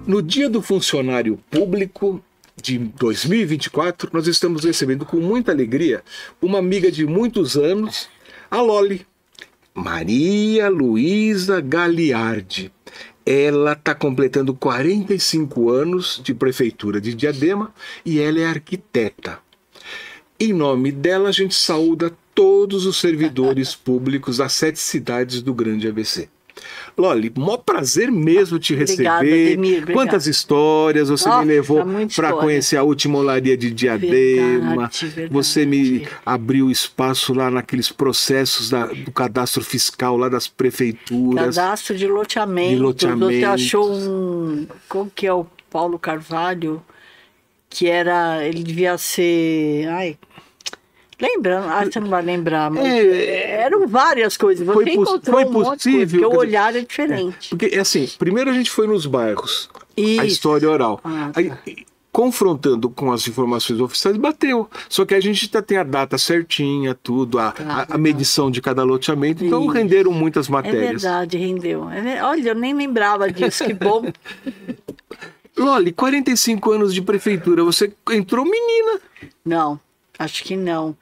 No Dia do Funcionário Público de 2024, nós estamos recebendo com muita alegria uma amiga de muitos anos, a Loli, Maria Luísa Galiardi. Ela está completando 45 anos de Prefeitura de Diadema e ela é arquiteta. Em nome dela, a gente saúda todos os servidores públicos das 7 cidades do Grande ABC. Loli, maior prazer mesmo te receber. Obrigada, Ademir, Quantas histórias você me levou para conhecer a última olaria de Diadema. Verdade. Você me abriu espaço lá naqueles processos do cadastro fiscal lá das prefeituras. Cadastro de loteamento. Você achou como que é o Paulo Carvalho, que ele devia ser... Lembrando, você não vai lembrar, mas eram várias coisas. Você encontrou um monte de coisa, porque o olhar é diferente. Porque, assim, primeiro a gente foi nos bairros, a história oral. Aí, confrontando com as informações oficiais, bateu. Só que a gente tem a data certinha, tudo, a medição de cada loteamento, então renderam muitas matérias. É verdade, rendeu. Olha, eu nem lembrava disso, que bom. Loli, 45 anos de prefeitura, você entrou menina. Não. Acho que não.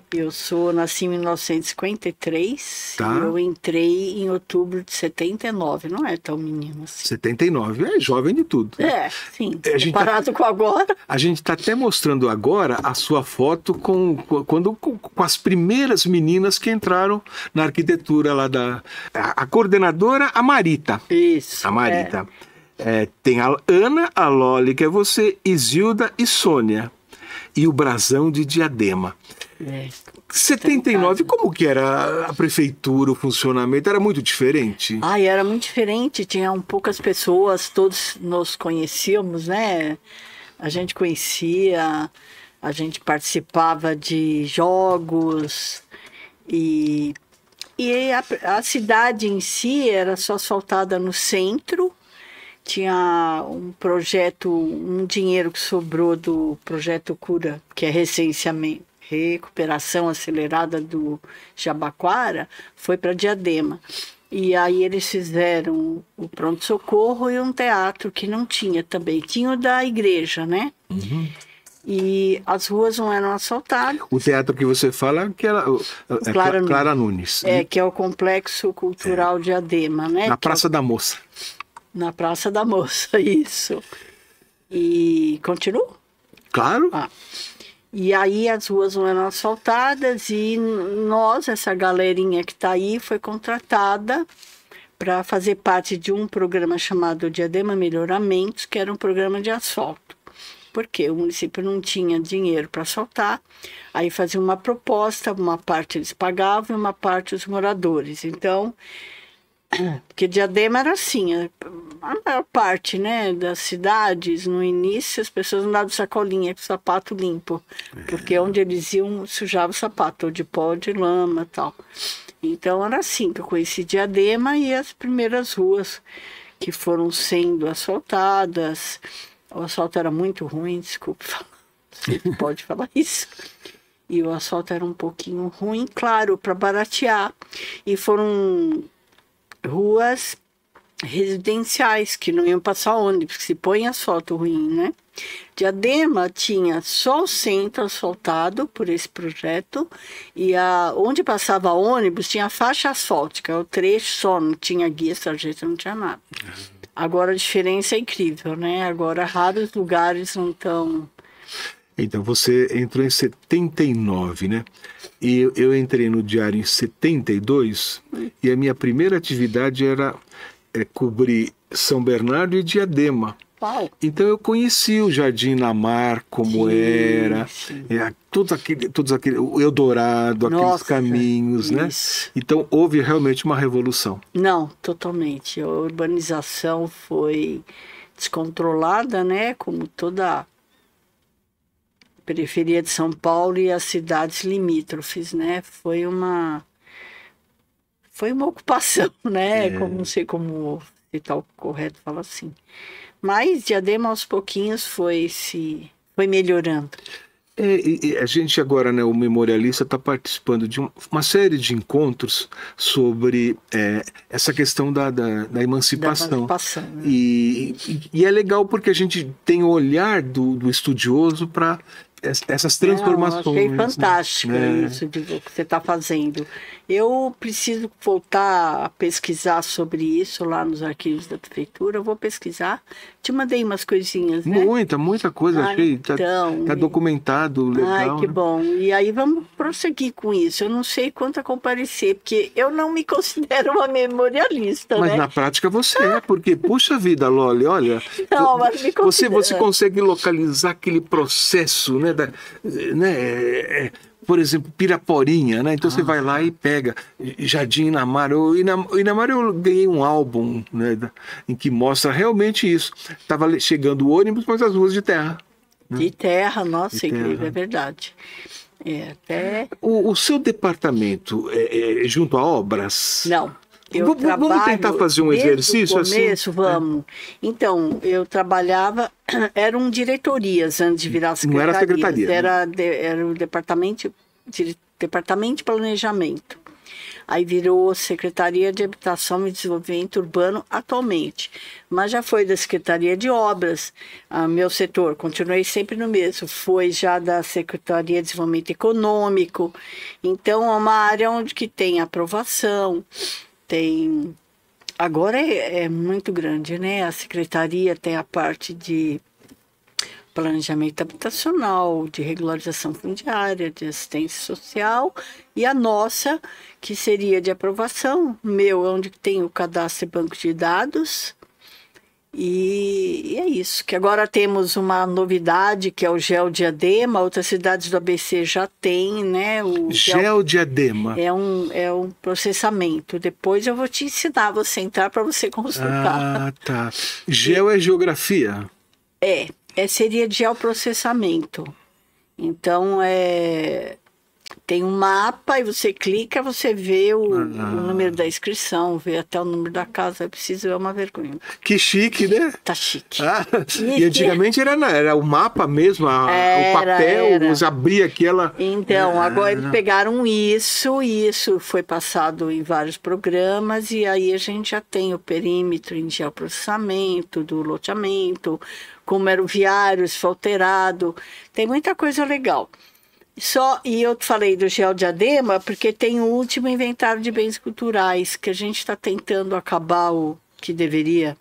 Eu nasci em 1953 e eu entrei em outubro de 79. Não é tão menino assim. 79, é jovem de tudo. Sim. Comparado com agora. A gente está até mostrando agora a sua foto com as primeiras meninas que entraram na arquitetura lá a coordenadora, a Marita. Isso. A Marita. Tem a Ana, a Loli, que é você, Isilda e Sônia. E o brasão de Diadema. 79, como que era a prefeitura, o funcionamento? Era muito diferente? Era muito diferente. Tinham poucas pessoas, todos nos conhecíamos, né? A gente conhecia, a gente participava de jogos e a cidade em si era só asfaltada no centro. Tinha um projeto, um dinheiro que sobrou do projeto Cura, que é recuperação acelerada do Jabaquara, foi para Diadema. E aí eles fizeram o pronto-socorro e um teatro que não tinha também. Tinha o da igreja, né? Uhum. E as ruas não eram asfaltadas. O teatro que você fala que era Clara Nunes. Que é o Complexo Cultural Diadema, né? Na Praça da Moça. Na Praça da Moça, isso. E continua? Claro. E aí as ruas não eram asfaltadas e essa galerinha que está aí, foi contratada para fazer parte de um programa chamado Diadema Melhoramentos, que era um programa de asfalto. Porque o município não tinha dinheiro para asfaltar, aí fazia uma proposta, uma parte eles pagavam e uma parte os moradores. Então... Porque Diadema era assim, a maior parte, né, das cidades, no início, as pessoas andavam de sacolinha com sapato limpo, porque onde eles iam sujava o sapato, ou de pó, ou de lama e tal. Então era assim que eu conheci Diadema e as primeiras ruas que foram sendo asfaltadas. O asfalto era muito ruim, desculpe falar, você pode falar isso. E o asfalto era um pouquinho ruim, claro, para baratear. E foram ruas residenciais que não iam passar ônibus, que se põe asfalto ruim, né? Diadema tinha só o centro asfaltado por esse projeto e onde passava ônibus tinha faixa asfáltica, o trecho só, não tinha guia, sarjeta, não tinha nada. Agora a diferença é incrível, né? Agora raros lugares não estão... Então você entrou em 79, né? E eu entrei no Diário em 72 e a minha primeira atividade era cobrir São Bernardo e Diadema. Uau. Então eu conheci o Jardim Lamar, como era, todos aquele, o Eldorado, aqueles caminhos, isso, né? Então houve realmente uma revolução. Não, totalmente. A urbanização foi descontrolada, né? Como toda periferia de São Paulo e as cidades limítrofes, né? Foi uma ocupação, né? Como, não sei como se tá correto falar assim. Mas Diadema aos pouquinhos foi melhorando. A gente agora, né, o Memorialista está participando de uma série de encontros sobre essa questão da emancipação. Da emancipação, né? E é legal porque a gente tem o olhar do estudioso para essas transformações. Eu achei fantástico, né? isso de o que você está fazendo. Eu preciso voltar a pesquisar sobre isso lá nos arquivos da prefeitura. Eu vou pesquisar. Te mandei umas coisinhas, né? Muita coisa, achei. Então, tá documentado, legal. Ai, que né? bom. E aí vamos prosseguir com isso. Eu não sei quanto a comparecer, porque eu não me considero uma memorialista, Mas né? na prática você é, porque, puxa vida, Loli, olha, Não, mas me você considero. consegue localizar aquele processo, né, por exemplo, Piraporinha, né? Então você vai lá e pega Jardim Inamar. Inamar eu ganhei um álbum, né, em que mostra realmente isso. Tava chegando o ônibus, mas as ruas de terra. De terra, nossa, De incrível, terra. é verdade. Até... O seu departamento é junto a obras? Não. Vamos tentar fazer um exercício desde o começo, assim? vamos. Então, eu trabalhava, eram diretorias antes de virar secretaria. Não era secretaria, né? Era o departamento de planejamento. Aí virou Secretaria de Habitação e Desenvolvimento Urbano atualmente. Mas já foi da Secretaria de Obras, meu setor, continuei sempre no mesmo. Foi já da Secretaria de Desenvolvimento Econômico. Então, é uma área onde que tem aprovação, tem... Agora é muito grande, né? A Secretaria tem a parte de planejamento habitacional, de regularização fundiária, de assistência social, e a nossa, que seria de aprovação, onde tem o cadastro e banco de dados, e é isso, que agora temos uma novidade, que é o Geodiadema, outras cidades do ABC já têm, né? O Geodiadema. É um processamento, depois eu vou te ensinar, você entrar para você consultar. Ah, tá. Geo é geografia? Seria de geoprocessamento. Então, tem um mapa e você clica, você vê o número da inscrição, vê até o número da casa. Eu preciso, é uma vergonha. Que chique, né? Tá chique. E antigamente era o mapa mesmo, o papel, você abria aquela... Então, agora eles pegaram isso, e isso foi passado em vários programas, e aí a gente já tem o perímetro em geoprocessamento, do loteamento, como era o viário, se for alterado, tem muita coisa legal. E eu falei do Geodiadema porque tem o último inventário de bens culturais, que a gente está tentando acabar o que deveria.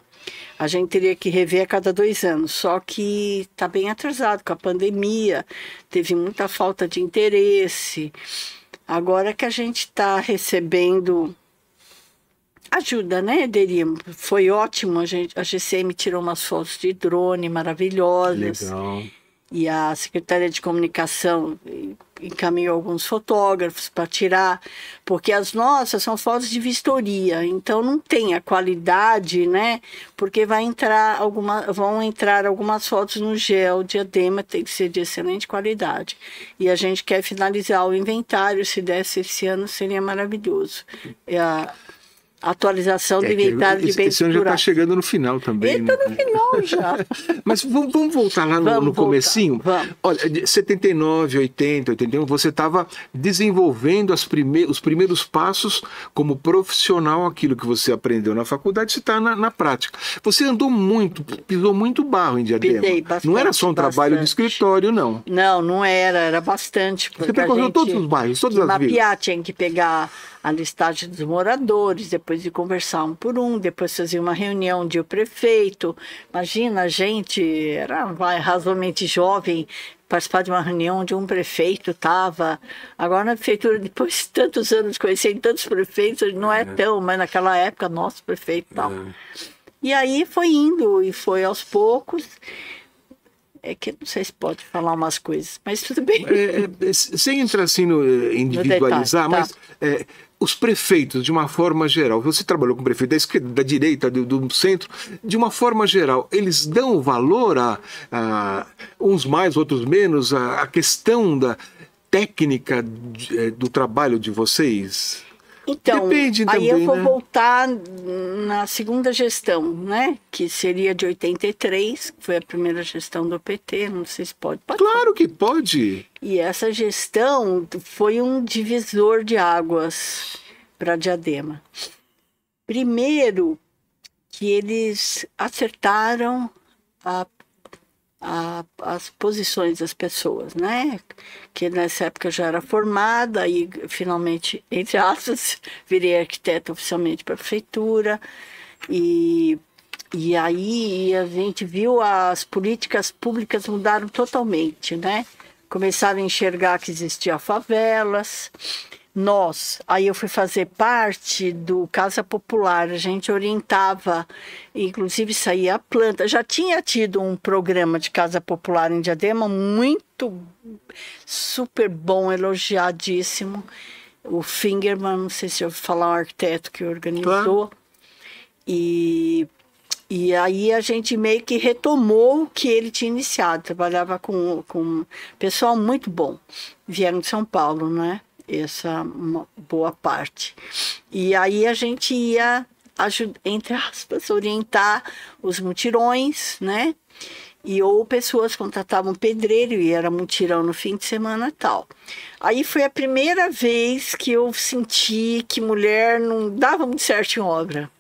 A gente teria que rever a cada 2 anos, só que está bem atrasado com a pandemia, teve muita falta de interesse. Agora que a gente está recebendo ajuda, né, Derim? Foi ótimo, a GCM tirou umas fotos de drone maravilhosas. Legal. E a Secretaria de Comunicação encaminhou alguns fotógrafos para tirar, porque as nossas são fotos de vistoria, então não tem a qualidade, né? Porque vão entrar algumas fotos no Geodiadema, tem que ser de excelente qualidade. E a gente quer finalizar o inventário, se desse esse ano seria maravilhoso. Atualização do inventário de bens Esse ano já está chegando no final também. Está no final já. Mas vamos voltar lá no comecinho? Vamos. Olha, 79, 80, 81, você estava desenvolvendo os primeiros passos como profissional, aquilo que você aprendeu na faculdade, você está na prática. Você andou muito, pisou muito barro em Diadema. Pisei bastante. Não era só um trabalho de escritório, não. Não era bastante. Você percorreu todos os bairros, todas as vilas. Mapear, tinha que pegar a listagem dos moradores, depois de conversar um por um, depois fazer uma reunião de o prefeito. Imagina, a gente era razoavelmente jovem, participar de uma reunião onde um prefeito estava. Agora na prefeitura, depois de tantos anos conhecendo tantos prefeitos, não é tão, mas naquela época, nosso prefeito e tal. E aí foi indo, e foi aos poucos. É que não sei se pode falar umas coisas, mas tudo bem. Sem entrar assim no individualizar, detalhe, tá. Mas os prefeitos, de uma forma geral, você trabalhou com prefeito da esquerda, da direita, do centro, de uma forma geral, eles dão valor a uns mais, outros menos, a questão da técnica do trabalho de vocês? Então, Depende aí também, eu vou né? voltar na segunda gestão, né? Que seria de 83, que foi a primeira gestão do PT, não sei se pode. Pode falar. Claro que pode. E essa gestão foi um divisor de águas para Diadema. Primeiro, que eles acertaram as posições das pessoas, né? Que nessa época eu já era formada e finalmente, entre aspas, virei arquiteta oficialmente para a prefeitura. E aí a gente viu as políticas públicas mudaram totalmente, né? Começaram a enxergar que existiam favelas. Aí eu fui fazer parte do Casa Popular, a gente orientava, inclusive saía a planta. Já tinha tido um programa de Casa Popular em Diadema, muito, super bom, elogiadíssimo. O Fingerman, não sei se eu vou falar, um arquiteto que organizou. Claro. E aí a gente meio que retomou o que ele tinha iniciado. Trabalhava com pessoal muito bom. Vieram de São Paulo, né? Essa uma boa parte. E aí a gente ia, entre aspas, orientar os mutirões, né? Ou pessoas contratavam pedreiro e era mutirão no fim de semana e tal. Aí foi a primeira vez que eu senti que mulher não dava muito certo em obra.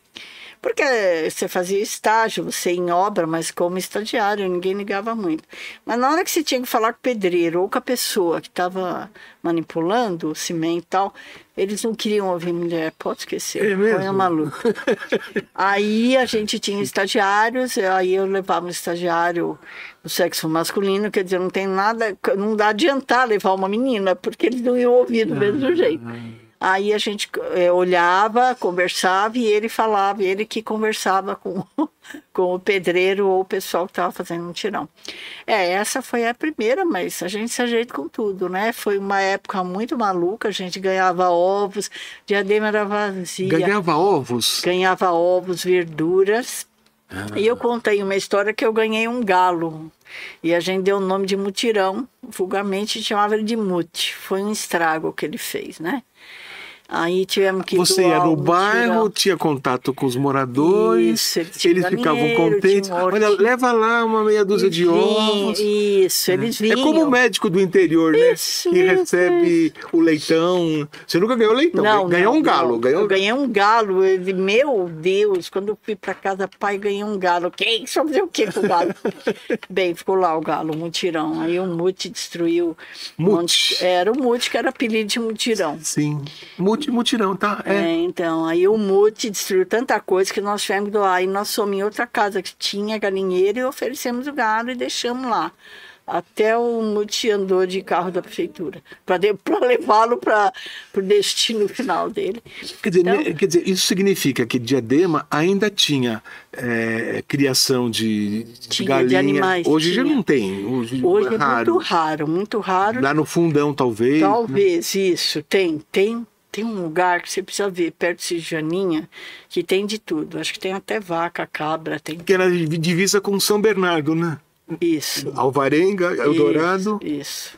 Porque você fazia estágio, você em obra, mas como estagiário, ninguém ligava muito. Mas na hora que você tinha que falar com o pedreiro ou com a pessoa que estava manipulando o cimento e tal, eles não queriam ouvir mulher, pode esquecer. É mesmo? Foi uma luta. Aí a gente tinha estagiários, aí eu levava um estagiário do sexo masculino, quer dizer, não tem nada, não dá adiantar levar uma menina, porque eles não iam ouvir do mesmo jeito. Aí a gente olhava, conversava e ele falava, ele que conversava com o pedreiro ou o pessoal que estava fazendo um mutirão. Essa foi a primeira, mas a gente se ajeita com tudo, né? Foi uma época muito maluca, a gente ganhava ovos, Diadema era vazia. Ganhava ovos? Ganhava ovos, verduras. E eu contei uma história que eu ganhei um galo. E a gente deu o nome de mutirão, vulgarmente chamava ele de mute. Foi um estrago que ele fez, né? Aí tivemos que Você ia no bairro, tinha contato com os moradores, eles ficavam contentes. Olha, leva lá uma meia dúzia de ovos. Isso, eles vinham. É como o médico do interior, né? Isso, que recebe o leitão. Você nunca ganhou leitão? Não, ganhou um galo. Não. Eu ganhei um galo. Meu Deus, quando eu fui para casa, pai, ganhei um galo. Quem? Só fazer o quê com o galo? Bem, ficou lá o galo, o mutirão. Aí o mute destruiu. Era o mute que era apelido de mutirão. Sim. Mutirão, tá? Então, aí o mute destruiu tanta coisa que nós tivemos que doar. Aí nós fomos em outra casa que tinha galinheiro e oferecemos o galo e deixamos lá. Até o mute andou de carro da prefeitura, para levá-lo para o destino final dele. Quer dizer, isso significa que Diadema ainda tinha criação de galinha. De animais. Hoje já não tem. Hoje é raro. Muito raro. Lá no fundão, talvez. Talvez, né? Isso. Tem um lugar que você precisa ver, perto de Janinha, que tem de tudo. Acho que tem até vaca, cabra. Que era divisa com São Bernardo, né? Isso. Alvarenga, Eldorado. Isso.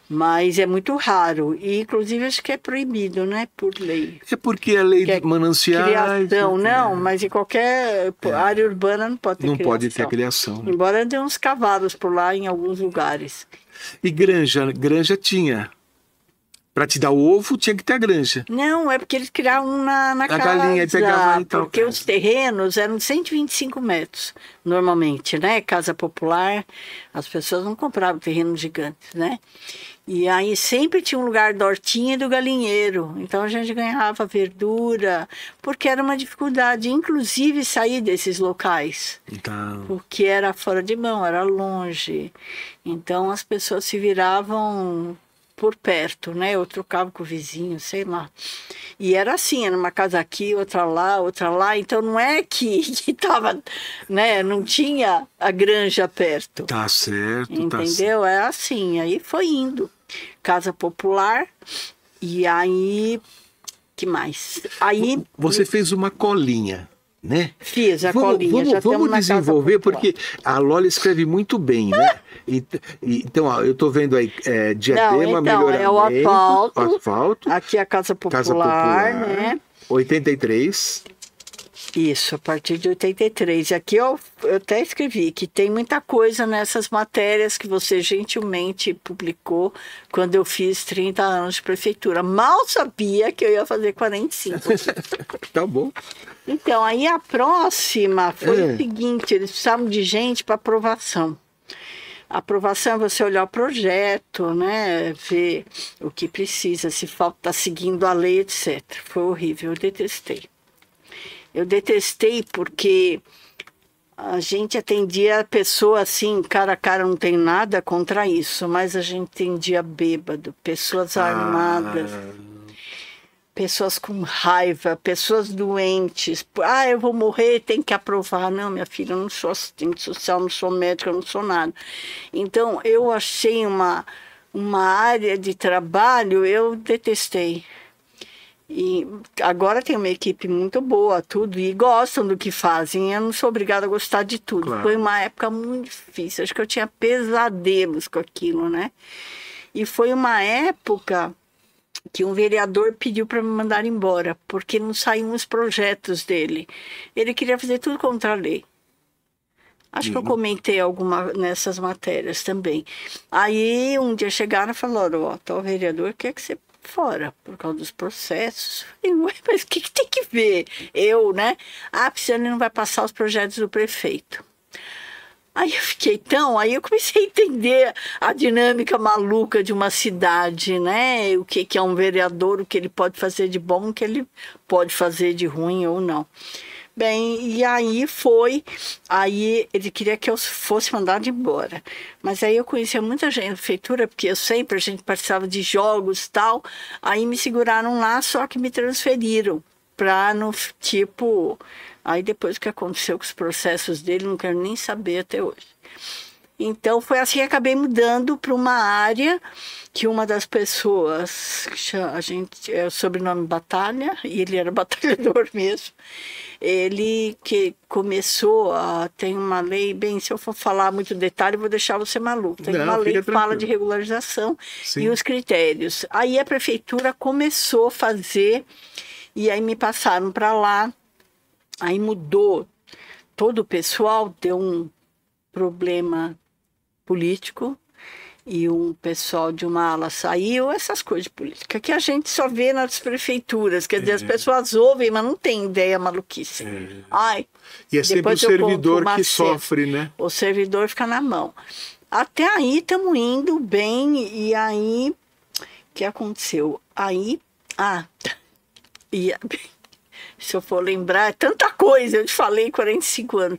Mas é muito raro. E, inclusive, acho que é proibido, né? Por lei. É porque é lei de mananciais. Criação, não, mas em qualquer área urbana não pode ter criação. Não pode ter criação. Né? Embora tenha uns cavalos por lá em alguns lugares. E granja tinha. Para te dar o ovo, tinha que ter a granja. Não, é porque eles criavam na casa. A galinha pegava então. Porque os terrenos eram 125 metros, normalmente, né? Casa popular, as pessoas não compravam terrenos gigantes, né? E aí sempre tinha um lugar da hortinha e do galinheiro. Então a gente ganhava verdura, porque era uma dificuldade, inclusive, sair desses locais. Então... Porque era fora de mão, era longe. Então as pessoas se viravam por perto, né? Eu trocava com o vizinho, sei lá. E era assim, era uma casa aqui, outra lá. Então não é que tava, né? Não tinha a granja perto. Tá certo, entendeu? Tá certo. É assim, aí foi indo. Casa popular, e aí... que mais? Aí... Você fez uma colinha, né? Fiz a colinha, já estamos na Casa desenvolver, Popular. porque a Loli escreve muito bem, né? Então, ó, eu tô vendo aí Diadema, então, é o melhoramento, asfalto. Aqui é a Casa Popular, né? 83. Isso, a partir de 83. E aqui eu até escrevi que tem muita coisa nessas matérias que você gentilmente publicou quando eu fiz 30 anos de prefeitura. Mal sabia que eu ia fazer 45. Tá bom. Então, aí a próxima foi o seguinte, eles precisavam de gente para aprovação. A aprovação é você olhar o projeto, né, ver o que precisa, se falta tá seguindo a lei, etc. Foi horrível, eu detestei. Eu detestei porque a gente atendia a pessoa assim, cara a cara, não tem nada contra isso, mas a gente atendia bêbado, pessoas armadas, pessoas com raiva, pessoas doentes. Ah, eu vou morrer, tem que aprovar. Não, minha filha, eu não sou assistente social, não sou médica, eu não sou nada. Então, eu achei uma área de trabalho, eu detestei. E agora tem uma equipe muito boa, tudo, e gostam do que fazem. Eu não sou obrigada a gostar de tudo. Claro. Foi uma época muito difícil. Acho que eu tinha pesadelos com aquilo, né? E foi uma época que um vereador pediu para me mandar embora, porque não saíam os projetos dele. Ele queria fazer tudo contra a lei. Acho que eu comentei alguma nessas matérias também. Aí um dia chegaram e falaram, ó, tal vereador quer que você fora, por causa dos processos. Eu falei, ué, mas o que tem que ver? Eu, né? Ah, porque ele não vai passar os projetos do prefeito. Aí eu fiquei aí eu comecei a entender a dinâmica maluca de uma cidade, né? O que é um vereador, o que ele pode fazer de bom, o que ele pode fazer de ruim ou não. Bem, e aí ele queria que eu fosse mandado embora. Mas aí eu conhecia muita gente na prefeitura, porque a gente participava de jogos e tal. Aí me seguraram lá, só que me transferiram para Aí depois o que aconteceu com os processos dele, não quero nem saber até hoje. Então foi assim que acabei mudando para uma área que uma das pessoas, é o sobrenome Batalha, e ele era batalhador mesmo, ele que começou tem uma lei, bem, se eu for falar muito detalhe, eu vou deixar você maluco. Tem uma lei que fala de regularização. Sim. E os critérios. Aí a prefeitura começou a fazer, e aí me passaram para lá, aí mudou todo o pessoal, deu um problema político, e um pessoal de uma ala saiu, essas coisas de política que a gente só vê nas prefeituras, quer dizer, as pessoas ouvem, mas não tem ideia maluquice. Ai, e é sempre o servidor que sofre, né? O servidor fica na mão. Até aí estamos indo bem, e aí, o que aconteceu? Aí, se eu for lembrar, é tanta coisa, eu te falei 45 anos.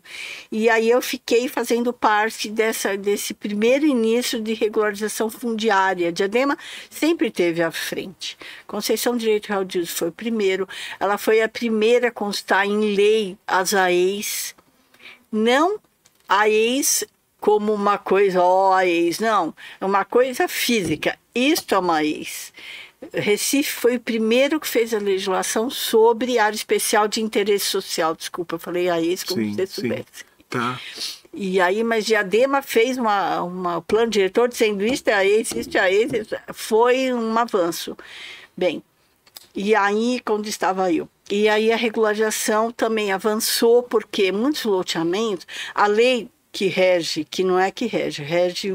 E aí eu fiquei fazendo parte desse primeiro início de regularização fundiária. Diadema sempre teve à frente. Conceição Direito Real de Uso foi o primeiro. Ela foi a primeira a constar em lei as AEs. Não a AEs como uma coisa, a AEs, não. É uma coisa física. Isto é uma AEs. Recife foi o primeiro que fez a legislação sobre área especial de interesse social. Desculpa, eu falei AES como se você soubesse. Tá. E aí, mas Diadema fez uma plano diretor dizendo isso é AES, isso é AES. Foi um avanço. Bem, e aí, quando estava eu? E aí a regularização também avançou, porque muitos loteamentos, a lei que rege, que não é que rege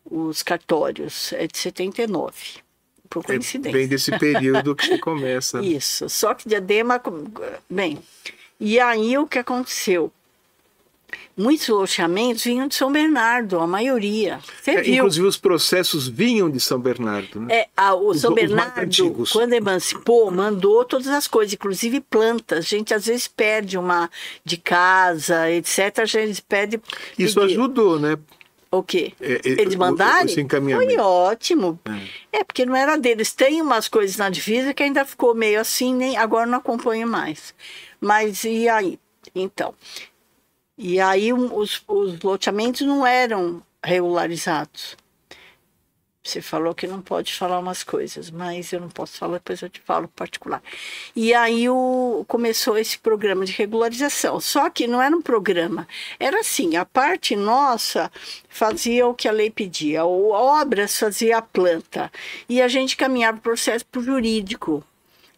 os cartórios, é de 79. Por coincidência. Vem desse período que começa. Isso. Só que Diadema... Bem, e aí o que aconteceu? Muitos loteamentos vinham de São Bernardo, a maioria. Você viu? Inclusive os processos vinham de São Bernardo, né? O São Bernardo, quando emancipou, mandou todas as coisas, inclusive plantas. A gente às vezes perde uma de casa, etc. A gente perde... Isso ajudou, né? O quê? Eles mandarem? Foi ótimo. Porque não era deles. Tem umas coisas na divisa que ainda ficou meio assim, agora não acompanho mais. Mas e aí? Então, e aí os loteamentos não eram regularizados. Você falou que não pode falar umas coisas, mas eu não posso falar, depois eu te falo particular. E aí começou esse programa de regularização. Só que não era um programa, era assim, a parte nossa fazia o que a lei pedia, obras fazia a planta, e a gente caminhava o processo para o jurídico.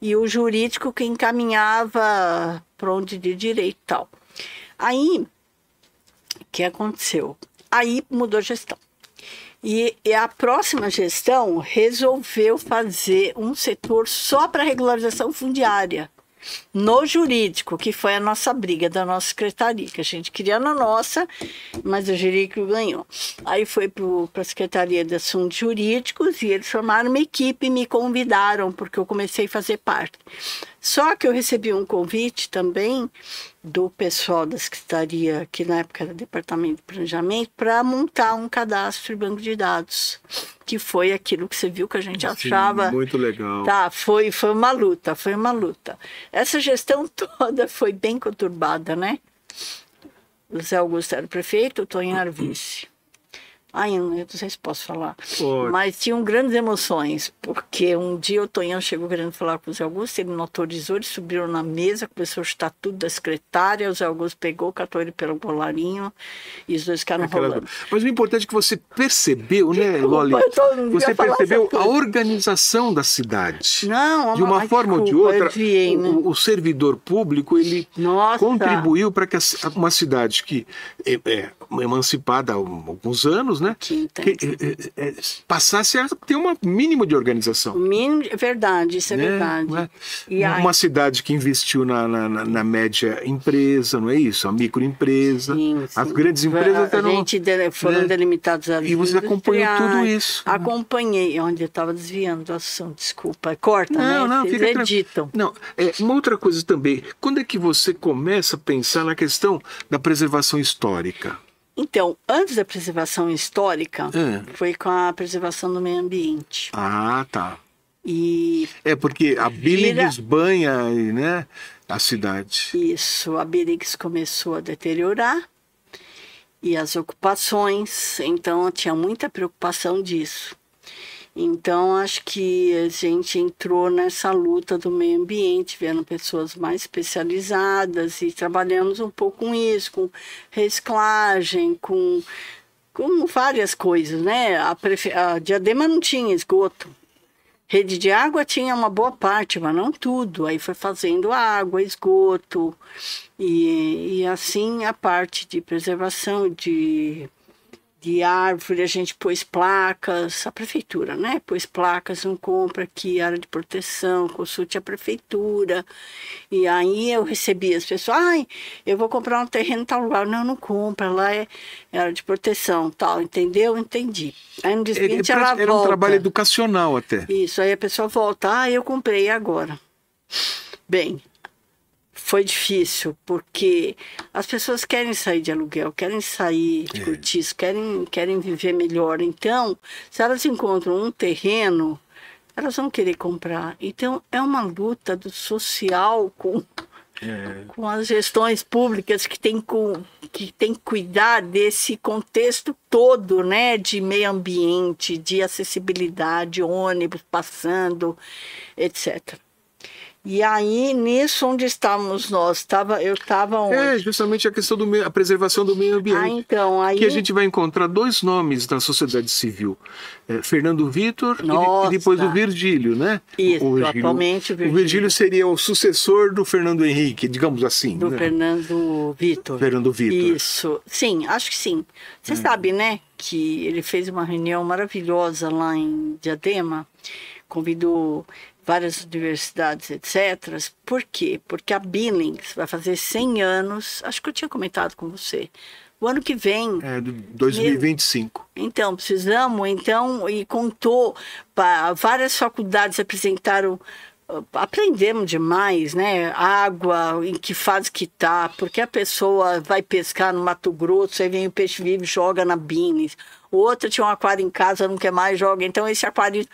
E o jurídico que encaminhava para onde de direito e tal. Aí, o que aconteceu? Aí mudou a gestão. E a próxima gestão resolveu fazer um setor só para regularização fundiária, no jurídico, que foi a nossa briga da nossa secretaria, que a gente queria na nossa, mas o jurídico ganhou. Aí foi para a Secretaria de Assuntos Jurídicos e eles formaram uma equipe e me convidaram, porque eu comecei a fazer parte. Só que eu recebi um convite também do pessoal da Secretaria, que na época era Departamento de Planejamento, para montar um cadastro e banco de dados, que foi aquilo que você viu que a gente achava... Muito legal. Tá, foi uma luta, foi uma luta. Essa gestão toda foi bem conturbada, né? O Zé Augusto era o prefeito, o Tonho era vice. Ai, eu não sei se posso falar. Pode. Mas tinham grandes emoções, porque um dia o Tonhão chegou querendo falar com o Zé Augusto, ele não autorizou, eles subiram na mesa, começou a chutar tudo da secretária, o Zé Augusto pegou, catou ele pelo colarinho, e os dois ficaram rolando. Mas o importante é que você percebeu, né, Loli? Você percebeu a organização da cidade. Não, de uma forma ou de outra, o servidor público, ele contribuiu para que uma cidade que é emancipada há alguns anos, né? Que passasse a ter um mínimo de organização. O mínimo, é verdade, isso é verdade. E uma cidade que investiu na média empresa, não é isso? A microempresa, as grandes empresas foram delimitadas ali. E você acompanhou tudo isso. Acompanhei, onde eu estava desviando do assunto, desculpa. Corta, não, né? Vocês editam. Não, uma outra coisa também, quando é que você começa a pensar na questão da preservação histórica? Então, antes da preservação histórica, foi com a preservação do meio ambiente. Ah, tá. E porque a Billings banha, né, a cidade. Isso, a Billings começou a deteriorar e as ocupações, então tinha muita preocupação disso. Então, acho que a gente entrou nessa luta do meio ambiente, vendo pessoas mais especializadas e trabalhamos um pouco com isso, com reciclagem, com várias coisas, né? A Diadema não tinha esgoto. Rede de água tinha uma boa parte, mas não tudo. Aí foi fazendo água, esgoto, e assim a parte de preservação de árvore, a gente pôs placas, a prefeitura, né? Pôs placas, não compra aqui, área de proteção, consulte a prefeitura. E aí eu recebi as pessoas, eu vou comprar um terreno em tal lugar. Não compra, lá é área de proteção, tal, entendeu? Entendi. Aí no dia seguinte ela volta. Era um trabalho educacional até. Isso, aí a pessoa volta, eu comprei agora. Bem, foi difícil, porque as pessoas querem sair de aluguel, querem sair de cortiço, querem viver melhor. Então, se elas encontram um terreno, elas vão querer comprar. Então, é uma luta do social com as gestões públicas que tem que cuidar desse contexto todo, né, de meio ambiente, de acessibilidade, ônibus passando, etc. E aí, nisso, onde estávamos nós? Eu estava onde? Justamente a questão da preservação do meio ambiente. Então, aí... Que a gente vai encontrar dois nomes na sociedade civil. Fernando Vitor e depois o Virgílio, né? Isso, atualmente o Virgílio. O Virgílio seria o sucessor do Fernando Henrique, digamos assim. Do Fernando Vitor. Fernando Vitor. Isso. Sim, acho que sim. Você sabe, né, que ele fez uma reunião maravilhosa lá em Diadema, convidou várias universidades, etc. Por quê? Porque a Billings vai fazer 100 anos, acho que eu tinha comentado com você, o ano que vem. 2025. Então, precisamos, e contou, várias faculdades apresentaram, aprendemos demais, né? Água, em que fase que tá, porque a pessoa vai pescar no Mato Grosso, aí vem o peixe vivo e joga na Billings. Outra tinha um aquário em casa, não quer mais, joga. Então, esse aquário...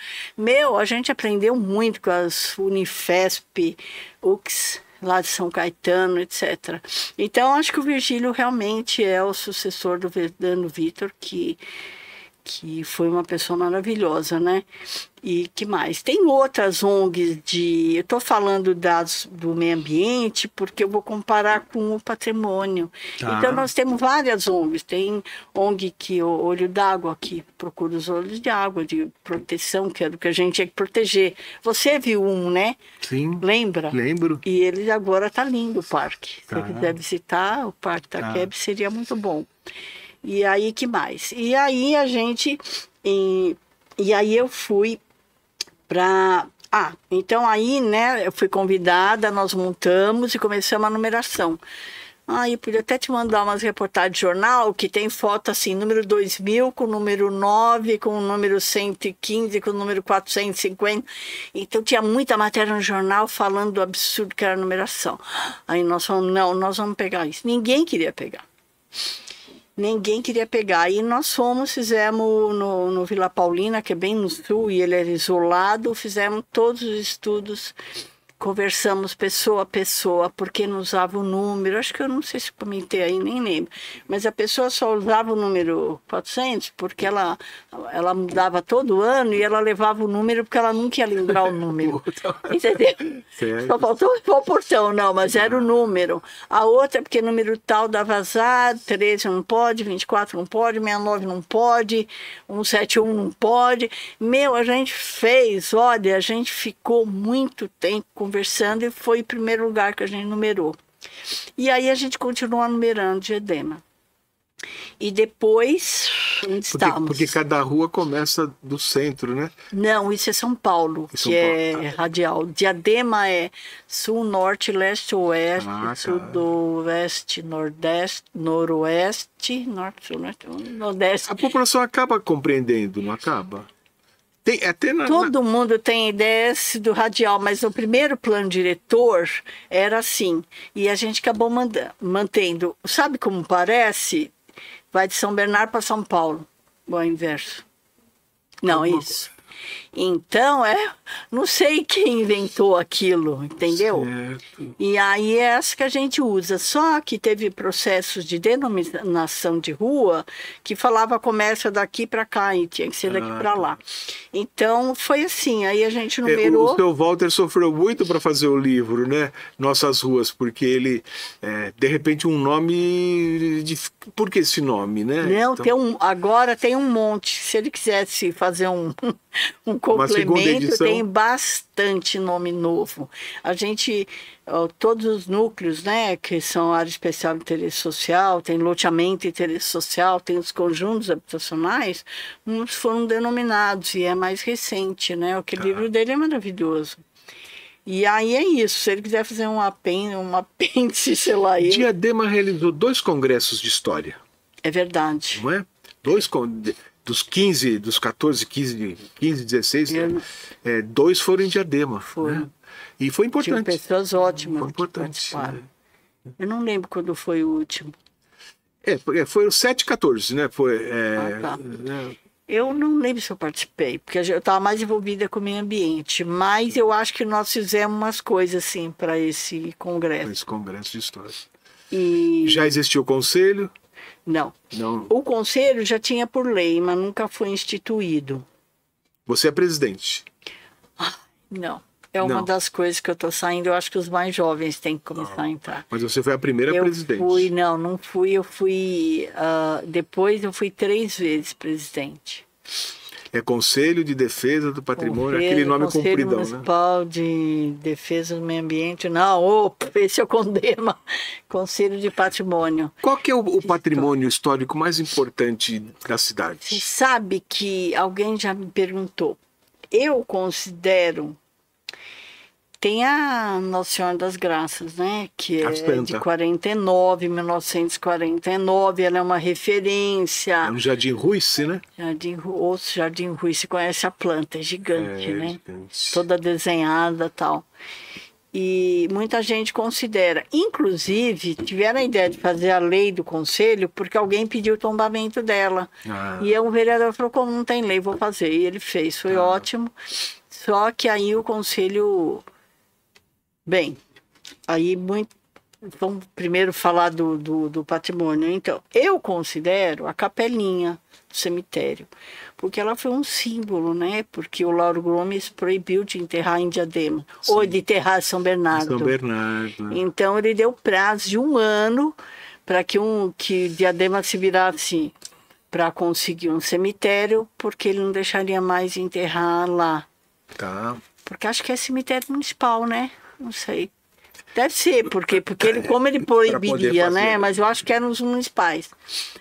a gente aprendeu muito com as Unifesp, UX, lá de São Caetano, etc. Então, acho que o Virgílio realmente é o sucessor do Fernando Vitor, que que foi uma pessoa maravilhosa, né? E que mais? Tem outras ONGs eu estou falando do meio ambiente porque eu vou comparar com o patrimônio. Tá. Então, nós temos várias ONGs. Tem ONG o Olho d'Água, que procura os olhos de água, de proteção, que é do que a gente tinha que proteger. Você viu um, né? Sim. Lembra? Lembro. E ele agora está lindo, o parque. Se Tá. você quiser visitar, o Parque Taquebe seria muito bom. E aí, que mais? E aí a gente... E aí eu fui para... então aí, né, eu fui convidada, nós montamos e começamos a numeração. Eu podia até te mandar umas reportagens de jornal que tem foto assim, número 2000 com o número 9, com o número 115, com o número 450. Então tinha muita matéria no jornal falando do absurdo que era a numeração. Aí nós falamos, não, nós vamos pegar isso. Ninguém queria pegar. Ninguém queria pegar. E nós fizemos no Vila Paulina, que é bem no sul, e ele era isolado, fizemos todos os estudos, conversamos pessoa a pessoa, porque não usava o número, acho que eu não sei se comentei aí, nem lembro, mas a pessoa só usava o número 400 porque ela mudava todo ano e ela levava o número porque ela nunca ia lembrar o número. Entendeu? Certo. Só faltou o portão, não, mas era o número. A outra, porque número tal dava azar, 13 não pode, 24 não pode, 69 não pode, 171 não pode. A gente fez, olha, a gente ficou muito tempo conversando e foi o primeiro lugar que a gente numerou. E aí a gente continua numerando Diadema. E depois, onde estamos? Porque cada rua começa do centro, né? Não, isso é São Paulo, é radial. Diadema é sul, norte, leste, oeste, sudoeste, nordeste, noroeste, norte, sul, nordeste. A população acaba compreendendo, não acaba? Tem, até Todo mundo tem ideia do radial, mas o primeiro plano diretor era assim. E a gente acabou mantendo. Sabe como parece? Vai de São Bernardo para São Paulo. O inverso. Não, isso. Então, não sei quem inventou aquilo, entendeu? Certo. E aí é essa que a gente usa. Só que teve processos de denominação de rua que falava comércio daqui para cá e tinha que ser daqui para lá. Então, foi assim. Aí a gente numerou... O seu Walter sofreu muito para fazer o livro, né? Nossas Ruas, porque ele, de repente, um nome... Por que esse nome, né? Não, então... agora tem um monte. Se ele quisesse fazer um complemento, tem bastante nome novo. A gente, todos os núcleos, né, que são área especial de interesse social, tem loteamento de interesse social, tem os conjuntos habitacionais, uns foram denominados e é mais recente, né? Aquele livro dele é maravilhoso. E aí é isso, se ele quiser fazer um apêndice, sei lá... Diadema realizou 2 congressos de história. É verdade. Não é? Dos 14, 15, 16, 2 foram em Diadema. Foi. Né? E foi importante. Tinha pessoas ótimas. Foi importante. Né? Eu não lembro quando foi o último. Foi o 7-14, né? Tá. Eu não lembro se eu participei, porque eu estava mais envolvida com o meio ambiente, mas eu acho que nós fizemos umas coisas assim para esse congresso. Esse congresso de história. E... Já existiu o conselho? Não. Não. O conselho já tinha por lei, mas nunca foi instituído. Você é presidente? Não. É uma das coisas que eu estou saindo. Eu acho que os mais jovens têm que começar a entrar. Mas você foi a primeira presidente? Não fui. Eu fui... depois eu fui 3 vezes presidente. É Conselho de Defesa do Patrimônio, aquele nome compridão, né? Conselho Municipal de Defesa do Meio Ambiente. Não, esse eu condeno. Conselho de Patrimônio. Qual que é o patrimônio histórico mais importante da cidade? Você sabe que alguém já me perguntou. Eu considero... Tem a Nossa Senhora das Graças, né? Que é de 1949. Ela é uma referência. É um Jardim Ruiz, né? Jardim Ruiz, você conhece a planta, é gigante, né? Gigante. Toda desenhada e tal. E muita gente considera. Inclusive, tiveram a ideia de fazer a lei do conselho porque alguém pediu o tombamento dela. E aí um vereador falou, como não tem lei, vou fazer. E ele fez, foi ótimo. Só que aí o conselho... Bem, aí vamos primeiro falar do patrimônio. Então, eu considero a capelinha do cemitério, porque ela foi um símbolo, né? Porque o Lauro Gomes proibiu de enterrar em Diadema, Sim. ou de enterrar em São Bernardo. São Bernardo. Então, ele deu prazo de 1 ano para que Diadema se virasse para conseguir um cemitério, porque ele não deixaria mais enterrar lá. Tá. Porque acho que é cemitério municipal, né? Não sei. Deve ser, porque ele, como ele proibiria, né? Mas eu acho que eram os municipais.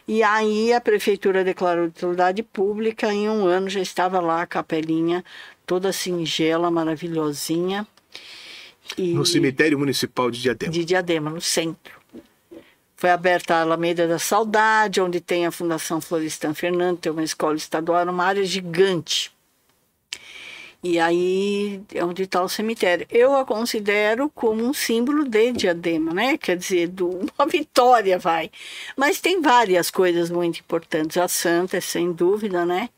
E aí a prefeitura declarou de utilidade pública, em 1 ano já estava lá a capelinha, toda singela, maravilhosinha. E No cemitério municipal de Diadema. de Diadema, no centro. Foi aberta a Alameda da Saudade, onde tem a Fundação Florestan Fernando, tem uma escola estadual, uma área gigante. E aí é onde está o cemitério. Eu a considero como um símbolo de Diadema, né? Quer dizer, uma vitória, vai. Mas tem várias coisas muito importantes. A Santa, sem dúvida, né?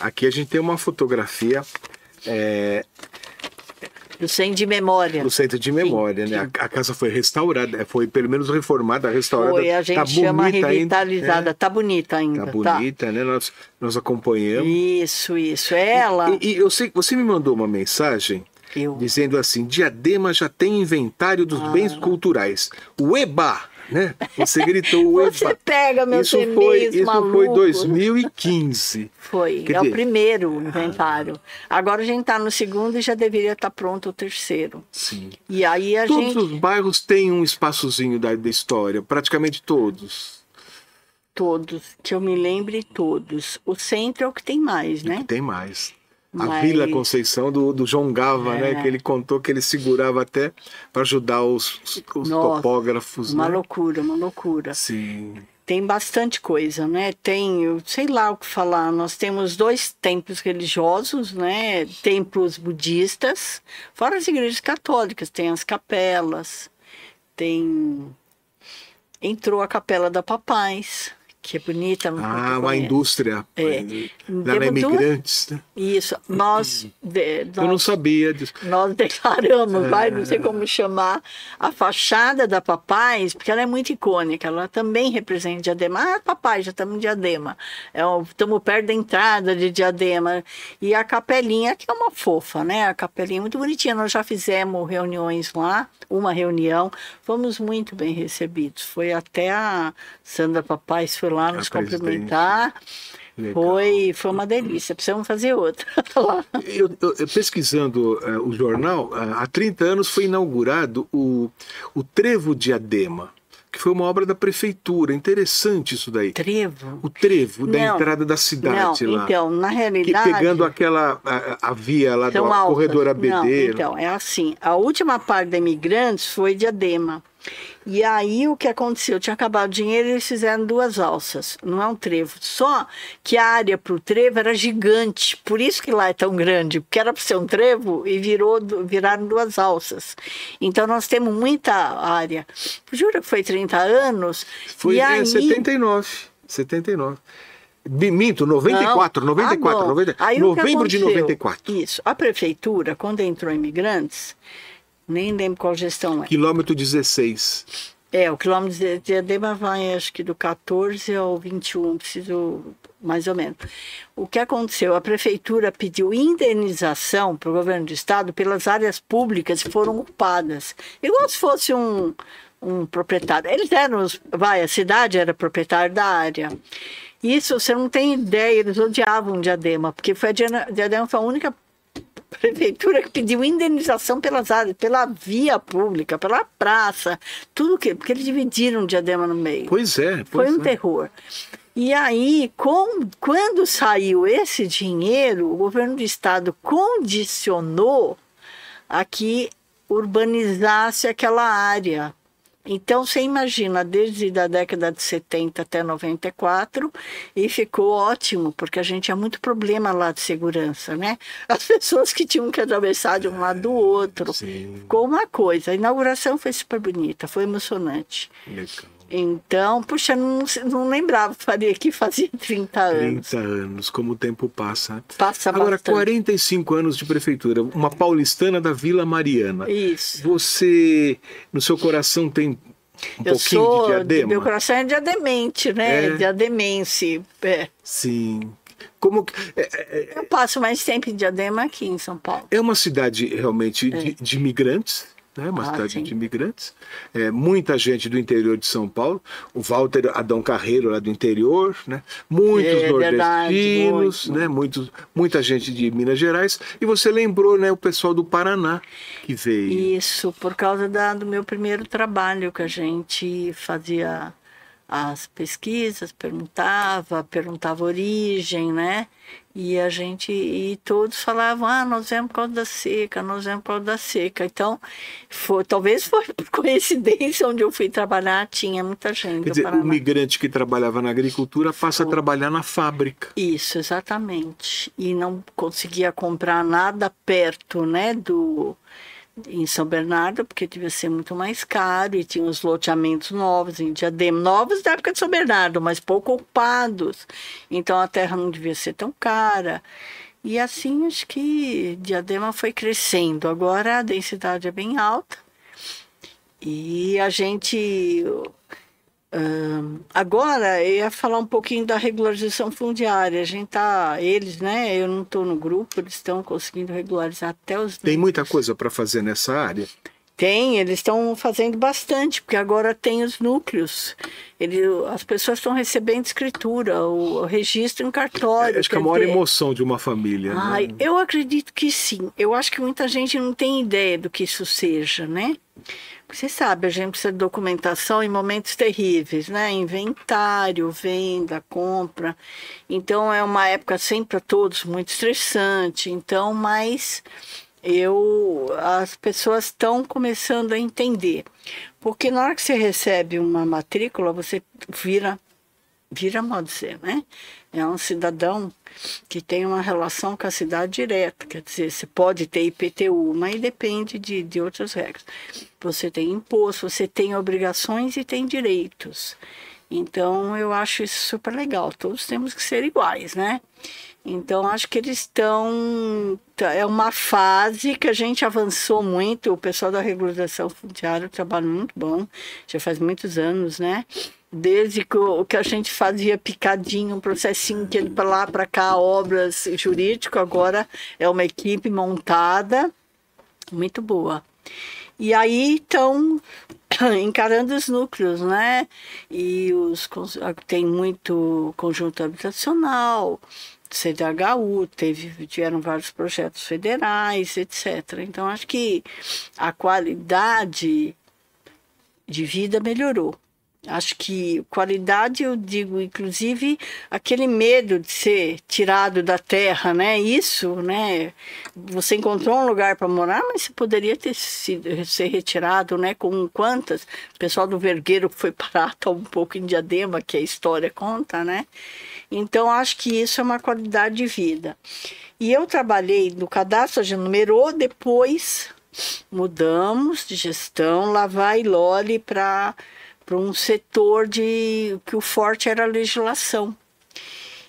Aqui a gente tem uma fotografia Do Centro de Memória. do Centro de Memória, Sim, né? sim. A casa foi restaurada, foi pelo menos reformada, restaurada. Foi, a gente tá chama bonita revitalizada. ainda, Tá bonita ainda. Tá bonita, né? Nós acompanhamos. Isso. Ela... E eu sei que você me mandou uma mensagem Eu. dizendo assim: Diadema já tem inventário dos bens culturais. O EBA, né? Você gritou o EBA. Você pega meu Isso CNIs, foi 2015. Foi, Quer é o dizer, primeiro inventário. Agora a gente está no segundo e já deveria estar pronto o terceiro. Sim. E aí a Todos gente... os bairros têm um espaçozinho da história, praticamente todos. Todos, que eu me lembre todos. O centro é o que tem mais, né? Que tem mais. A Mas- Vila Conceição do João Gava, né? Que ele contou que ele segurava até para ajudar os Nossa, topógrafos, uma né? loucura, uma loucura. Sim. Tem bastante coisa, né? Tem, eu sei lá o que falar, nós temos 2 templos religiosos, né? Templos budistas, fora as igrejas católicas, tem as capelas, tem... Entrou a Capela da Papais, que é bonita. Não sei se Ah, tu uma conhece. indústria. Leva Temos imigrantes, né? Isso, nós Eu não sabia disso. nós declaramos, vai, não sei como chamar, a fachada da Papais, porque ela é muito icônica, ela também representa Diadema. Ah, papai, já estamos em Diadema, estamos perto da entrada de Diadema. E a capelinha, que é uma fofa, né? A capelinha é muito bonitinha, nós já fizemos reuniões lá, uma reunião, fomos muito bem recebidos. Foi até a Sandra Papais, foi lá nos presidente. cumprimentar. Legal. Foi uma delícia, precisamos fazer outra lá. Eu pesquisando o jornal, há 30 anos foi inaugurado o Trevo Diadema, que foi uma obra da prefeitura. Interessante isso daí. Trevo? O trevo da Não, entrada da cidade não, lá. então, na Que realidade... pegando aquela a via lá do são altas. corredor ABD. Não, então, é assim, a última parte da Imigrantes foi Diadema. E aí o que aconteceu? Tinha acabado o dinheiro e eles fizeram 2 alças, não é um trevo. Só que a área para o trevo era gigante, por isso que lá é tão grande, porque era para ser um trevo e viraram 2 alças. Então nós temos muita área. Jura que foi 30 anos? Foi e aí... 79. Minto, 94, Não. 94, bom. 90, Aí o que novembro de aconteceu? 94. Isso. A prefeitura, quando entrou Imigrantes, nem lembro qual gestão é. Quilômetro 16. O quilômetro de Diadema vai, acho que do 14 ao 21, preciso mais ou menos. O que aconteceu? A prefeitura pediu indenização para o governo do estado pelas áreas públicas que foram ocupadas. Igual se fosse um proprietário. Eles eram, a cidade era proprietária da área. Isso, você não tem ideia, eles odiavam Diadema, porque Diadema foi a única prefeitura que pediu indenização pelas áreas, pela via pública, pela praça, porque eles dividiram Diadema no meio. Pois é. Foi um terror. E aí, quando saiu esse dinheiro, o governo do estado condicionou a que urbanizasse aquela área. Então, você imagina, desde a década de 70 até 94, e ficou ótimo, porque a gente tinha muito problema lá de segurança, né? As pessoas que tinham que atravessar de um lado do outro. Sim. Ficou uma coisa. A inauguração foi super bonita, foi emocionante. Legal. Então, puxa, não lembrava, faria que fazia 30 anos. 30 anos, como o tempo passa. Passa Agora, bastante. 45 anos de prefeitura, uma paulistana da Vila Mariana. Isso. Você, no seu coração, tem um pouquinho de Diadema? Meu coração é diademente, né? É. Diademense. É. Sim. Como Eu passo mais tempo em Diadema aqui em São Paulo. é uma cidade realmente de imigrantes, né? Uma cidade sim. de imigrantes. Muita gente do interior de São Paulo. O Walter Adão Carreiro, lá do interior, né? Muitos nordestinos, né? Muita gente de Minas Gerais. E você lembrou, né, o pessoal do Paraná que veio. Isso, por causa do meu primeiro trabalho, que a gente fazia as pesquisas, perguntava a origem, né? E todos falavam, nós viemos por causa da seca, nós viemos por causa da seca. Então, talvez foi por coincidência, onde eu fui trabalhar, tinha muita gente. Quer dizer, o migrante que trabalhava na agricultura passa a trabalhar na fábrica. Isso, exatamente. E não conseguia comprar nada perto, né, em São Bernardo, porque devia ser muito mais caro, e tinha os loteamentos novos em Diadema, novos da época de São Bernardo, mas pouco ocupados. Então a terra não devia ser tão cara. E assim, acho que Diadema foi crescendo. Agora a densidade é bem alta. E a gente... agora, eu ia falar um pouquinho da regularização fundiária. Eles, né? Eu não estou no grupo, eles estão conseguindo regularizar até os... Tem muita coisa para fazer nessa área? Tem, eles estão fazendo bastante, porque agora tem os núcleos. As pessoas estão recebendo escritura, o registro em cartório. Acho que é a maior emoção de uma família. Ai, né? Eu acredito que sim. Eu acho que muita gente não tem ideia do que isso seja, né? Você sabe, a gente precisa de documentação em momentos terríveis, né? Inventário, venda, compra. Então, é uma época sempre para todos muito estressante. Então, mas as pessoas estão começando a entender. Porque na hora que você recebe uma matrícula, você vira modo de ser, né? É um cidadão que tem uma relação com a cidade direta, quer dizer, você pode ter IPTU, mas depende de outras regras. Você tem imposto, você tem obrigações e tem direitos. Então, eu acho isso super legal. Todos temos que ser iguais, né? Então, acho que eles estão... É uma fase que a gente avançou muito. O pessoal da regularização fundiária, um trabalho muito bom, já faz muitos anos, né? Desde que a gente fazia picadinho, um processinho que ele para lá, para cá, obras jurídico, agora é uma equipe montada, muito boa. E aí estão encarando os núcleos, né? E tem muito conjunto habitacional, CDHU, tiveram vários projetos federais, etc. Então, acho que a qualidade de vida melhorou. Acho que qualidade, eu digo, inclusive, aquele medo de ser tirado da terra, né? Isso, né? Você encontrou um lugar para morar, mas você poderia ser retirado, né? Com quantas? O pessoal do Vergueiro foi parar um pouco em Diadema, que a história conta, né? Então, acho que isso é uma qualidade de vida. E eu trabalhei no cadastro, a gente numerou, depois mudamos de gestão, lá vai Loli para um setor que o forte era a legislação.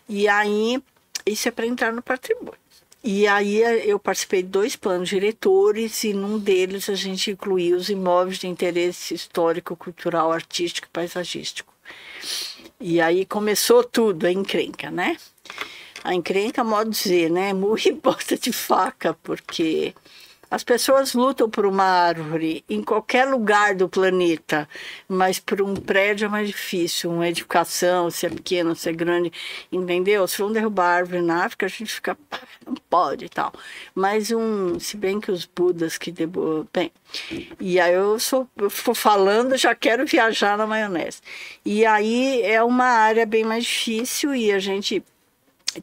E aí, isso é para entrar no patrimônio. E aí eu participei de 2 planos diretores e num deles a gente incluía os imóveis de interesse histórico, cultural, artístico e paisagístico. E aí começou tudo, a encrenca, né? A encrenca, modo de dizer, né? Murro e ponta de faca, porque as pessoas lutam por uma árvore em qualquer lugar do planeta, mas por um prédio é mais difícil, uma edificação, se é pequena, se é grande, entendeu? Se vão derrubar a árvore na África, a gente fica, não pode e tal. Mas se bem que os budas que bem, e aí eu estou falando, já quero viajar na maionese. E aí é uma área bem mais difícil e a gente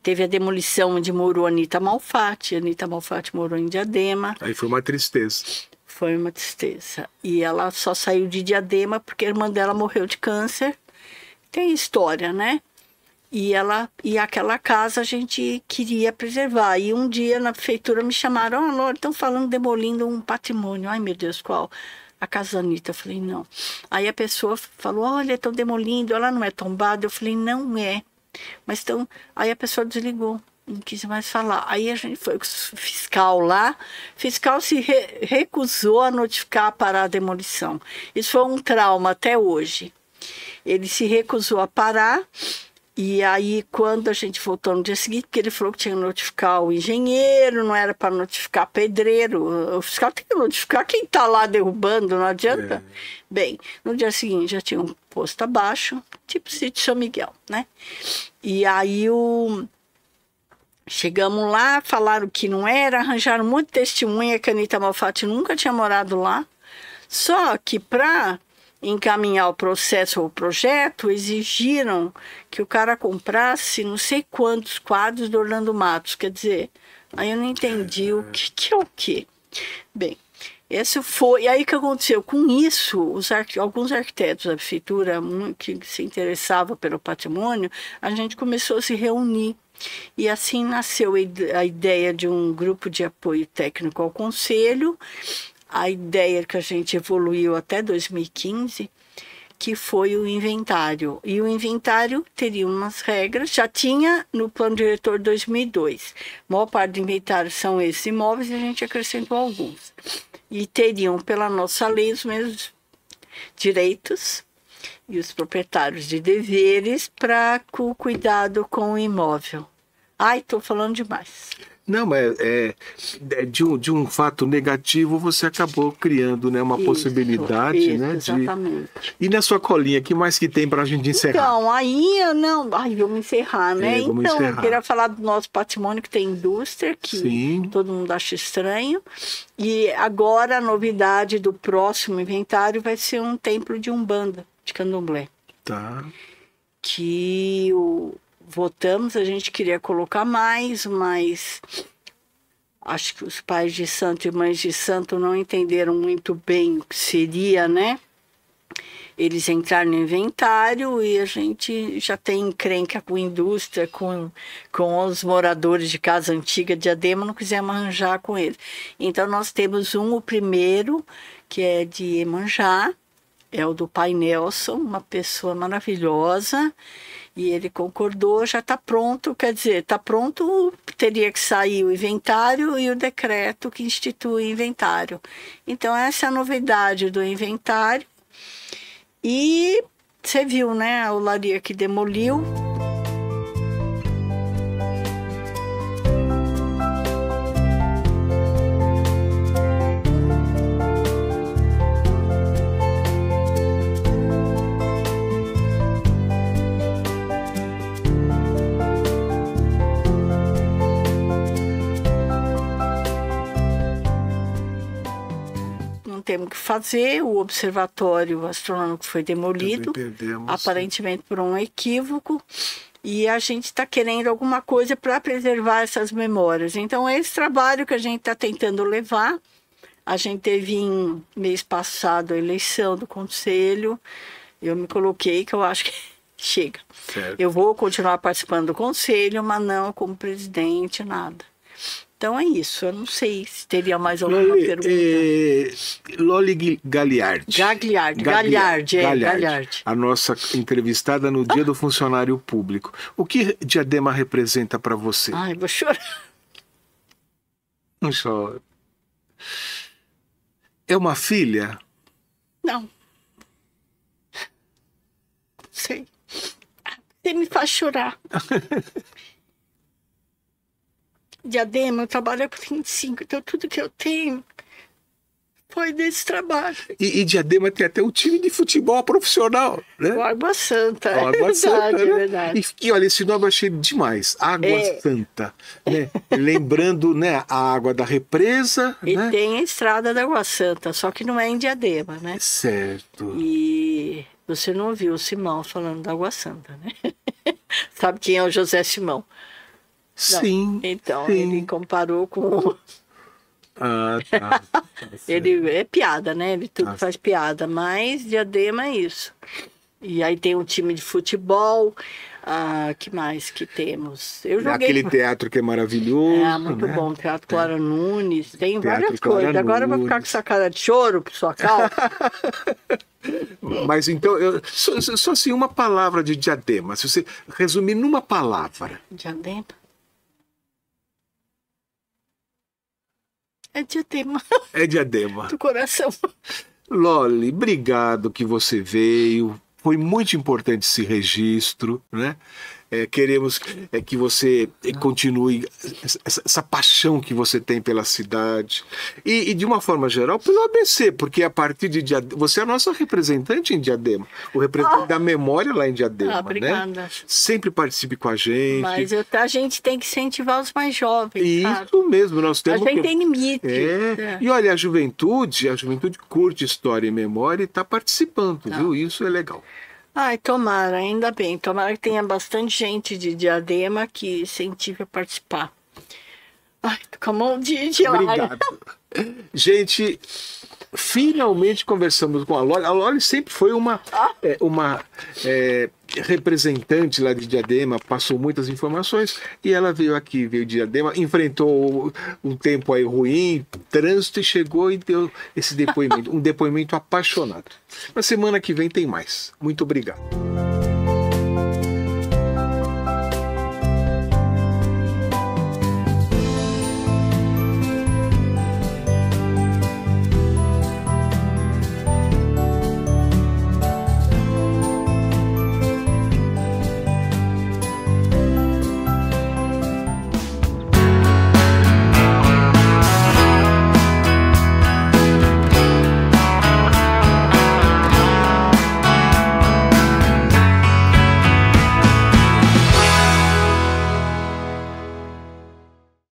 teve a demolição onde morou a Anita Malfatti. A Anita Malfatti morou em Diadema. Aí foi uma tristeza. Foi uma tristeza. E ela só saiu de Diadema porque a irmã dela morreu de câncer. Tem história, né? E aquela casa a gente queria preservar. E um dia na prefeitura me chamaram, estão falando demolindo um patrimônio. Ai, meu Deus, qual? a casa da Anitta. Eu falei, não. Aí a pessoa falou, olha, estão demolindo, ela não é tombada. Eu falei, não é. Mas estão... Aí a pessoa desligou, não quis mais falar. Aí a gente foi com o fiscal lá, o fiscal se recusou a notificar para a demolição. Isso foi um trauma até hoje. Ele se recusou a parar. E aí, quando a gente voltou no dia seguinte, porque ele falou que tinha que notificar o engenheiro, não era para notificar pedreiro. O fiscal tem que notificar quem está lá derrubando, não adianta. Bem, no dia seguinte já tinha um posto abaixo, tipo sítio São Miguel, né? E aí chegamos lá, falaram que não era, arranjaram muito testemunha que a Anitta Malfatti nunca tinha morado lá. Só que para encaminhar o processo ou o projeto, exigiram que o cara comprasse não sei quantos quadros do Orlando Matos. Quer dizer, aí eu não entendi o que é o quê. Bem, esse foi... E aí o que aconteceu? Com isso, alguns arquitetos da prefeitura que se interessavam pelo patrimônio, a gente começou a se reunir. E assim nasceu a ideia de um grupo de apoio técnico ao conselho, a ideia que a gente evoluiu até 2015, que foi o inventário. E o inventário teria umas regras, já tinha no plano diretor 2002. A maior parte do inventário são esses imóveis e a gente acrescentou alguns. E teriam, pela nossa lei, os mesmos direitos e os proprietários de deveres para o cuidado com o imóvel. Ai, estou falando demais. Não, mas de um fato negativo você acabou criando, né, uma possibilidade, né? Exatamente. E na sua colinha, o que mais que tem para a gente encerrar? Então, aí não... Ai, vamos encerrar, né? Vamos então, encerrar. Eu queria falar do nosso patrimônio, que tem indústria, que Sim. Todo mundo acha estranho. E agora a novidade do próximo inventário vai ser um templo de Umbanda, de Candomblé. Tá. Que votamos, a gente queria colocar mais, mas acho que os pais de santo e mães de santo não entenderam muito bem o que seria, né? Eles entraram no inventário e a gente já tem encrenca com indústria, com os moradores de casa antiga de Diadema, não quisemos arranjar com eles. Então nós temos o primeiro, que é de Iemanjá, é o do pai Nelson, uma pessoa maravilhosa. E ele concordou, já está pronto, quer dizer, está pronto, teria que sair o inventário e o decreto que institui o inventário. Então, essa é a novidade do inventário. E você viu, né, a olaria que demoliu. Temos que fazer, o observatório astronômico foi demolido, aparentemente por um equívoco, e a gente está querendo alguma coisa para preservar essas memórias. Então, esse trabalho que a gente está tentando levar, a gente teve em mês passado a eleição do conselho, eu me coloquei que eu acho que chega. Certo. Eu vou continuar participando do conselho, mas não como presidente, nada. Então é isso, eu não sei se teria mais alguma pergunta. Loli Gagliardi. Gagliardi. A nossa entrevistada no Dia do Funcionário Público. O que Diadema representa para você? Ai, vou chorar. Não chora. É uma filha? Não. Sei. Você me faz chorar. Diadema, eu trabalho com 25, então tudo que eu tenho foi desse trabalho. E Diadema tem até um time de futebol profissional, né? O Água Santa, Água Santa, né? verdade. E olha, esse nome eu achei demais, Água Santa, né? Lembrando, né, a água da represa, E né? tem a estrada da Água Santa, só que não é em Diadema, né? Certo. E você não ouviu o Simão falando da Água Santa, né? Sabe quem é o José Simão? Sim. Então, sim. ele comparou com... Ah, tá. Ele é piada, né? Ele tudo faz piada, mas Diadema é isso. E aí tem um time de futebol. Que mais que temos? Eu joguei... Aquele teatro que é maravilhoso. Muito né? bom. Teatro Clara Nunes. Tem Teatro várias Clara coisas. Agora eu vou Nunes. ficar com essa cara de choro por sua causa. Mas então, só assim, uma palavra de Diadema. Se você resumir numa palavra. Diadema. É Diadema. É Diadema. Do coração. Loli, obrigado que você veio. Foi muito importante esse registro, né? Queremos que você continue essa paixão que você tem pela cidade e de uma forma geral, pelo ABC, porque a partir de Diadema, você é a nossa representante em Diadema, o representante da memória lá em Diadema, obrigada. né? Sempre participe com a gente. Mas a gente tem que incentivar os mais jovens, Isso sabe? mesmo, nós temos A gente tem limite. E olha, a juventude curte história e memória e está participando, viu? Isso é legal. Ai, tomara, ainda bem. Tomara que tenha bastante gente de Diadema que incentive a participar. Ai, tô com a mão de Obrigado. Gente, finalmente conversamos com a Loli. A Loli sempre foi uma representante lá de Diadema, passou muitas informações e ela veio aqui, veio de Diadema, enfrentou um tempo aí ruim, trânsito, e chegou e deu esse depoimento, um depoimento apaixonado. Na semana que vem tem mais. Muito obrigado.